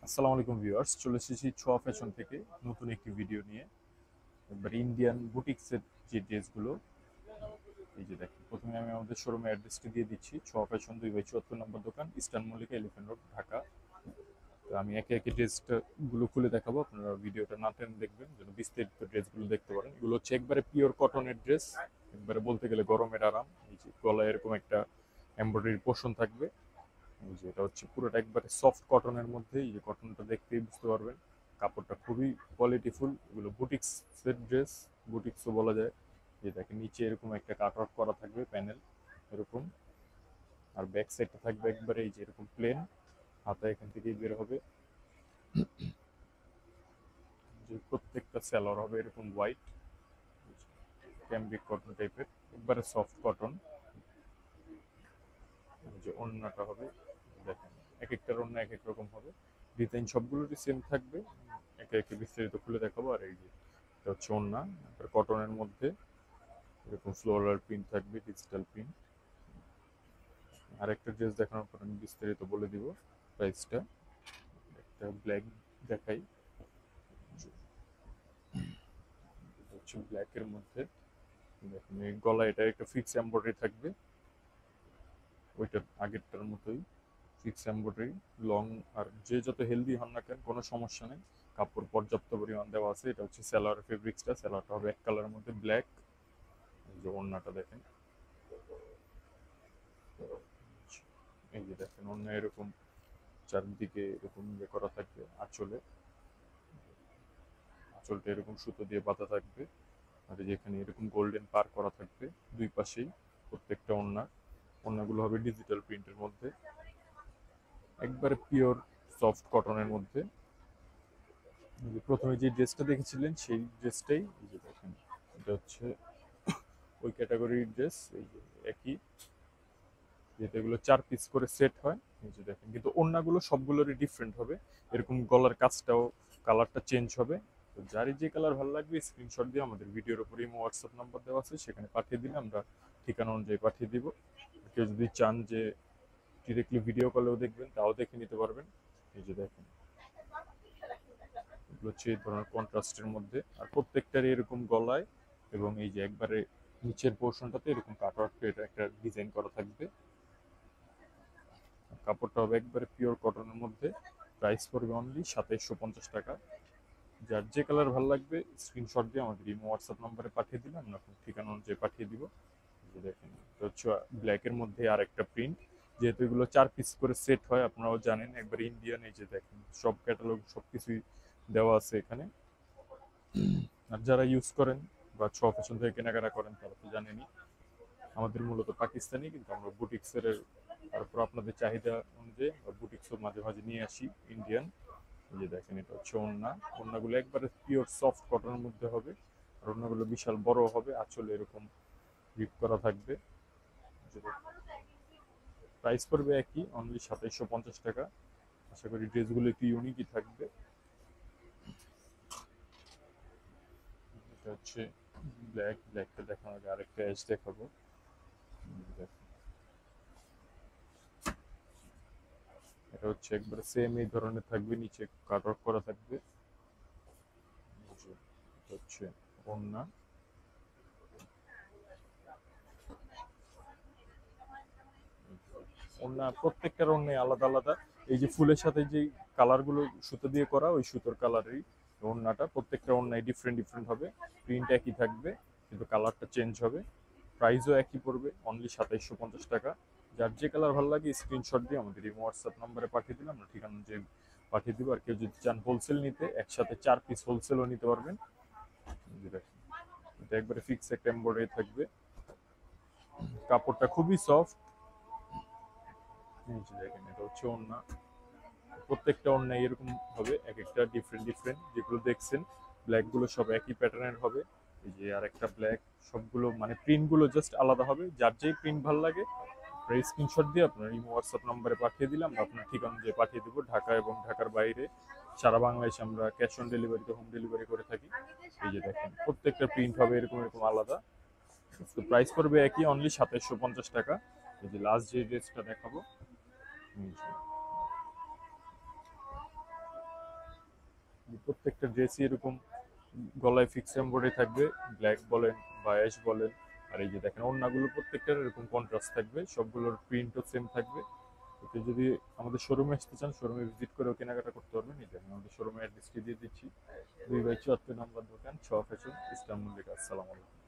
আসসালামু আলাইকুম ভিউয়ার্স, চলে এসেছি ছোঁয়া ফ্যাশন থেকে নতুন একটি ভিডিও নিয়ে। একবার ইন্ডিয়ান বুটিক্সের যে ড্রেসগুলো, এই যে দেখেন, প্রথমে আমি আমাদের শোরুমের অ্যাড্রেসটি দিয়ে দিচ্ছি। ছোঁয়া ফ্যাশন 2/74 নম্বর দোকান, eastern Mallika, elephant road, Dhaka. তো আমি একে একে ড্রেসটা গুলো খুলে দেখাবো, আপনারা ভিডিওটা না টেনে দেখবেন যেন বিস্তারিত ড্রেসগুলো দেখতে পারেন। এগুলো হচ্ছে একবারে পিওর কটনের ড্রেস, একবারে বলতে গেলে গরমের আরাম। এই যে গলায় এরকম একটা এমব্রয়ডারি পোর্শন থাকবে। এই যে এটা হচ্ছে পুরোটা একবারে সফট কটনের মধ্যে, এই যে কটনটা দেখতেই বুঝতে পারবেন। কাপড়টা খুবই কোয়ালিটিফুল। এগুলো বুটিক্স সেট ড্রেস, বুটিক্সও বলা যায়। যে দেখেন নিচে এরকম একটা কাট আউট করা থাকবে প্যানেল এরকম, আর ব্যাক সাইডটা থাকবে একবারে এই যে এরকম প্লেন, হাতা এখান থেকেই বের হবে। যে প্রত্যেকটা সেলর হবে এরকম হোয়াইট ক্যামব্রিক কটন টাইপের, একবারে সফট কটন। যে ওড়নাটা হবে দেখেন, এক একটার ওড়না এক এক রকম হবে। ডিজাইন সবগুলোরই সেম থাকবে। একে একে বিস্তারিত খুলে দেখাবো। আর এই যে এটা হচ্ছে ওড়না, কটনের মধ্যে এরকম ফ্লোরাল প্রিন্ট থাকবে, ডিজিটাল প্রিন্ট। আরেকটা ড্রেস দেখানোর পর আমি বিস্তারিত বলে দিব প্রাইসটা। একটা ব্ল্যাক দেখাই, এটা হচ্ছে ব্ল্যাকের মধ্যে। দেখুন এই গলা এটা একটা ফিক্স এমব্রয়ডারি থাকবে, ওইটার আগেরটার মতোই ফিক্স এমব্রয়ডারি লং। আর যে যত হেলদি হন না কেন কোনো সমস্যা নেই, কাপড় পর্যাপ্ত পরিমাণ দেওয়া আছে। এটা হচ্ছে সেলার ফেব্রিক্সটা, সেলারটা হবে এক কালারের মধ্যে ব্ল্যাক। যে ওড়নাটা দেখেন, এই যে দেখেন ওড়না এরকম চারদিকে এরকম ইয়ে করা থাকবে। আঁচলে, আঁচলটা এরকম সুতো দিয়ে বাঁধা থাকবে। আর এই যে এখানে এরকম গোল্ডেন পার করা থাকবে দুই পাশেই প্রত্যেকটা ওড়না। ওড়নাগুলো হবে ডিজিটাল প্রিন্টের মধ্যে, একবারে পিওর সফট কটনের মধ্যে। প্রথমে যে ড্রেসটা দেখেছিলেন সেই ড্রেসটাই, এই যে দেখেন এটা হচ্ছে ওই ক্যাটাগরির ড্রেস। এই যে একই, যেহেতু এগুলো 4 পিস করে সেট হয়। এই যে দেখেন, কিন্তু ওড়নাগুলো সবগুলোরই ডিফারেন্ট হবে। এরকম গলার কাজটাও, কালারটা চেঞ্জ হবে। তো যারই যে কালার ভালো লাগবে স্ক্রিনশট দিয়ে আমাদের ভিডিওর উপরে ইমো হোয়াটসঅ্যাপ নাম্বার দেওয়া আছে, সেখানে পাঠিয়ে দিলে আমরা ঠিকানা অনুযায়ী পাঠিয়ে দিব। কেউ যদি চান যে ডিরেক্টলি ভিডিও কলেও দেখবেন, তাও দেখে নিতে পারবেন। এই যে দেখেন, এগুলো হচ্ছে এই ধরনের কন্ট্রাস্টের মধ্যে। আর প্রত্যেকটারই এরকম গলায় এবং এই যে একবারে নিচের পোর্শনটাতে এরকম কাটওয়ার্ক এটা একটা ডিজাইন করা থাকবে। কাপড়টা হবে একবারে পিওর কটনের মধ্যে। প্রাইস পড়বে অনলি 2750 টাকা। যার যে কালার ভালো লাগবে স্ক্রিনশট দিয়ে আমাদের ইমো হোয়াটসঅ্যাপ নাম্বারে পাঠিয়ে দিলে আমরা আপনার ঠিকানা অনুযায়ী পাঠিয়ে দিব। এই যে দেখেন, এটা হচ্ছে ব্ল্যাকের মধ্যে আর একটা প্রিন্ট। যেহেতু এগুলো 4 পিস করে সেট হয়, আপনারাও জানেন, একবার ইন্ডিয়ান। এই যে দেখেন সব ক্যাটালগ সবকিছুই দেওয়া আছে এখানে। আর যারা ইউজ করেন বা ছ ফ্যাশন থেকে কেনাকাটা করেন তারা তো জানেনই, আমাদের মূলত পাকিস্তানি, কিন্তু আমরা বুটিক্সের, তারপর আপনাদের চাহিদা অনুযায়ী আমরা বুটিক্সও মাঝে মাঝে নিয়ে আসি ইন্ডিয়ান। এই যে দেখেন এটা হচ্ছে ওড়না। ওড়নাগুলো একবারে পিওর সফট কটনের মধ্যে হবে। আর ওড়নাগুলো বিশাল বড় হবে, আঁচলে এরকম রিপ করা থাকবে। প্রাইস পড়বে একই, অনলি 2750 টাকা। আশা করি ড্রেসগুলো একটু ইউনিকই থাকবে। এটা হচ্ছে ব্ল্যাক, ব্ল্যাকটা দেখানোর আগে আরেকটা অ্যাশ দেখাবো। এটা হচ্ছে একবারে সেম এই ধরনের থাকবে, নিচে কাট আউট করা থাকবে। এটা হচ্ছে ওড়না। ওড়না প্রত্যেকটার ওড়নাই আলাদা আলাদা। এই যে ফুলের সাথে যে কালারগুলো সুতো দিয়ে করা, ওই সুতোর কালারেরই ওড়নাটা। প্রত্যেকটা ওড়নায় ডিফারেন্ট ডিফারেন্ট হবে। প্রিন্ট একই থাকবে কিন্তু কালারটা চেঞ্জ হবে। প্রাইসও একই পড়বে, অনলি 2750 টাকা। যার যে কালার ভালো লাগে স্ক্রিনশট দিয়ে আমাদের এই হোয়াটসঅ্যাপ নাম্বারে পাঠিয়ে দিলে আমরা ঠিকানা যে পাঠিয়ে দিব। আর কেউ যদি চান হোলসেল নিতে, একসাথে 4 পিস হোলসেলও নিতে পারবেন। দেখেন, এটা একবারে ফিক্স একটা এমব্রয়ডারি থাকবে। কাপড়টা খুবই সফট। এই যে দেখেন, এটা হচ্ছে ওড়না। প্রত্যেকটা ওড়নায় এরকম হবে, এক একটা ডিফারেন্ট ডিফারেন্ট। যেগুলো দেখছেন ব্ল্যাক গুলো সব একই প্যাটার্নের হবে। এই যে আর একটা ব্ল্যাক, সবগুলো মানে প্রিন্ট গুলো জাস্ট আলাদা হবে। যার যেই প্রিন্ট ভালো লাগে স্ক্রিনশট দিয়ে আপনার এই হোয়াটসঅ্যাপ নাম্বারে পাঠিয়ে দিলাম, আপনার ঠিকানা দিয়ে পাঠিয়ে দেবো। ঢাকা এবং ঢাকার বাইরে সারা বাংলাদেশে আমরা ক্যাশ অন ডেলিভারিতে হোম ডেলিভারি করে থাকি। এই যে দেখেন প্রত্যেকটা প্রিন্ট হবে এরকম এরকম আলাদা। তো প্রাইস পড়বে একই, অনলি 2750 টাকা। এই যে লাস্ট যে ড্রেসটা দেখাবো, এই যে প্রত্যেকটা ড্রেসই এরকম গলায় ফিক্স এমব্রয়ডারি থাকবে, ব্ল্যাক বলেন বা অ্যাশ বলেন। আর এই যে দেখেন ওড়নাগুলো প্রত্যেকটার এরকম কন্ট্রাস্ট থাকবে, সবগুলোর প্রিন্টও সেম থাকবে। তো যদি আমাদের শোরুমে আসতে চান, শোরুমে ভিজিট করেও কেনাকাটা করতে পারবেন। এই যে আমি আমাদের শোরুমে অ্যাড্রেসটি দিয়ে দিচ্ছি, 2/74 নম্বর দোকান, ছোঁয়া ফ্যাশন, ইস্টার্ন মল্লিকা। আসসালামু আলাইকুম।